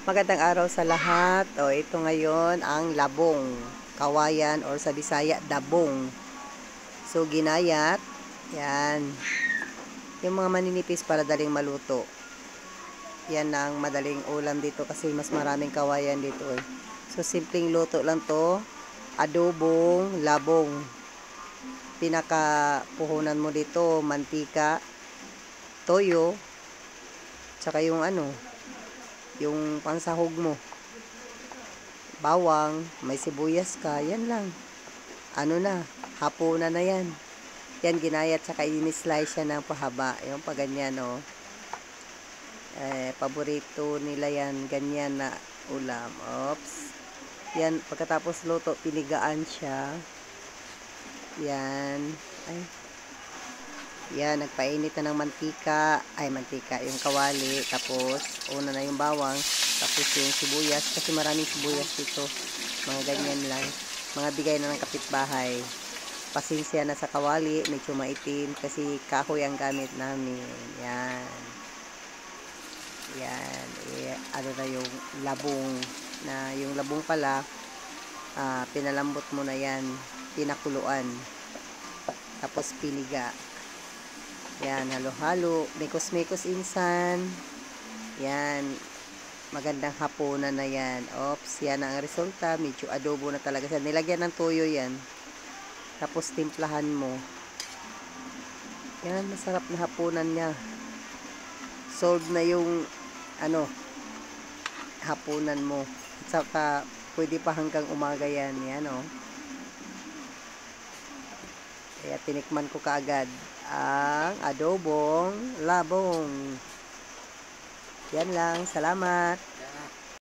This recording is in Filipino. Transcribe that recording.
Magandang araw sa lahat. O, ito ngayon ang labong, kawayan or sa Bisaya, dabong. So, ginayat. Yan. Yung mga maninipis para daling maluto. Yan ang madaling ulam dito kasi mas maraming kawayan dito eh. So, simpleng luto lang to. Adobong, labong. Pinakapuhunan mo dito, mantika, toyo, tsaka yung yung pangsahog mo. Bawang, may sibuyas ka, yan lang. Hapunan na yan. Yan, ginayat, saka ini-slice siya ng pahaba. Yung pa ganyan, oh. Paborito nila yan, ganyan na ulam. Oops. Yan, pagkatapos luto, pinigaan siya. Yan. Ay. Yan, nagpainit na ng mantika. Mantika, yung kawali. Tapos, una na yung bawang. Tapos yung sibuyas. Kasi maraming sibuyas dito. Mga ganyan lang. Mga bigay na ng kapitbahay. Pasensya na sa kawali. Medyo maitim. Kasi kahoy ang gamit namin. Yan. Yan. Na yung labong. Yung labong pala, pinalambot mo na yan. Pinakuluan. Tapos piniga. Yan, halo-halo. Mikos-mikos insan. Yan. Magandang hapunan na yan. Oops, yan ang resulta. Medyo adobo na talaga siya. Nilagyan ng toyo yan. Tapos timplahan mo. Yan, masarap na hapunan niya. Solved na yung hapunan mo. At saka, pwede pa hanggang umaga yan. Yan, oh. Kaya tinikman ko kaagad ang adobong labong. Yan lang. Salamat.